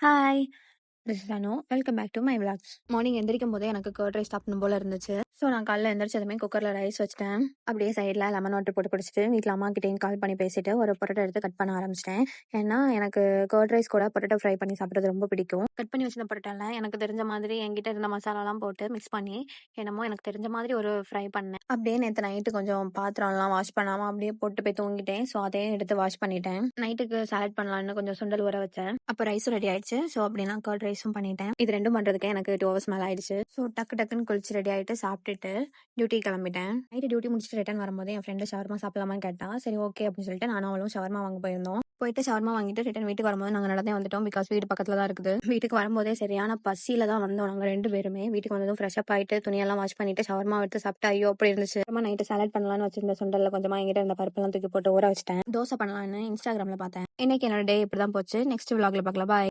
Hi! This is Anu. Welcome back to my vlogs. Morning எந்திரிக்கும்போதே எனக்கு curd rice சாப்பிடணும் போல இருந்துச்சு. ஸோ நான் காலைல எந்திரிச்சதுமே குக்கர்ல ரைஸ் வச்சுட்டேன். அப்படியே சைடில் லெமன் வாட்டர் போட்டு குடிச்சிட்டு வீட்டில் அம்மாக்கிட்டேயும் கால் பண்ணி பேசிட்டு ஒரு பொட்டேட்டோ எடுத்து கட் பண்ண ஆரம்பிச்சிட்டேன். ஏன்னா எனக்கு கர்ட் ரைஸ் கூட பொட்டேட்டோ ஃப்ரை பண்ணி சாப்பிட்றது ரொம்ப பிடிக்கும். கட் பண்ணி வச்சிருந்த பொட்டேட்டோல எனக்கு தெரிஞ்ச மாதிரி என்கிட்ட இருந்த மசாலாலாம் போட்டு மிக்ஸ் பண்ணி என்னமோ எனக்கு தெரிஞ்ச மாதிரி ஒரு ஃப்ரை பண்ணேன். அப்படியே நேற்று நைட்டு கொஞ்சம் பாத்திரம்லாம் வாஷ் பண்ணாமல் அப்படியே போட்டு போய் தூங்கிட்டேன். ஸோ அதையும் எடுத்து வாஷ் பண்ணிட்டேன். நைட்டுக்கு சாலட் பண்ணலான்னு கொஞ்சம் சுண்டல் ஊற வச்சேன். அப்போ ரைஸும் ரெடி ஆயிடுச்சு. ஸோ அப்படின்னா கர்ட் ரைஸும் பண்ணிட்டேன். இது ரெண்டும் பண்ணுறதுக்கே எனக்கு 2 ஹவர்ஸ் மேலே ஆயிடுச்சு. ஸோ டக்குன்னு குளிச்சு ரெடி ஆகிட்டு சாப்பிட்டுட்டு டியூட்டி கிளம்பிட்டேன். நைட்டு டியூட்டி முடிச்சுட்டு ரிட்டர்ன் வரும்போது என் ஃப்ரெண்டு ஷவர்மா சாப்பிடலாமான்னு கேட்டா. சரி ஓகே அப்படின்னு சொல்லிட்டு நானும் அவளும் ஷவர்மா வாங்க போயிருந்தோம். போயிட்டு ஷவர்மா வாங்கிட்டு ரிட்டன் வீட்டுக்கு வரும்போது நாங்கள் நடந்தே வந்துட்டோம். பிகாஸ் வீடு பக்கத்தில் தான் இருக்குது. வீட்டுக்கு வரும்போதே சரியான பசியில தான் வந்தோம் நாங்கள் 2 பேருமே. வீட்டுக்கு வந்ததும் ஃப்ரெஷ்அப் ஆகிட்டு துணியெல்லாம் வாஷ் பண்ணிட்டு ஷவர்மா எடுத்து சாப்பிட்டு ஐயோ அப்படி இருந்துச்சு. அப்புறமா நைட்டு சாலட் பண்ணலான்னு வச்சிருந்த சுண்டல்ல கொஞ்சமாக எங்கிட்ட இருந்த பருப்பெல்லாம் தூக்கி போட்டு ஊற வச்சிட்டேன். தோசை பண்ணலான்னு இன்ஸ்டாகிராமில் பார்த்தேன். இன்னைக்கு என்னோட டே இப்படி தான் போச்சு. நெக்ஸ்ட் vlogல பார்க்கலாம். பாய்.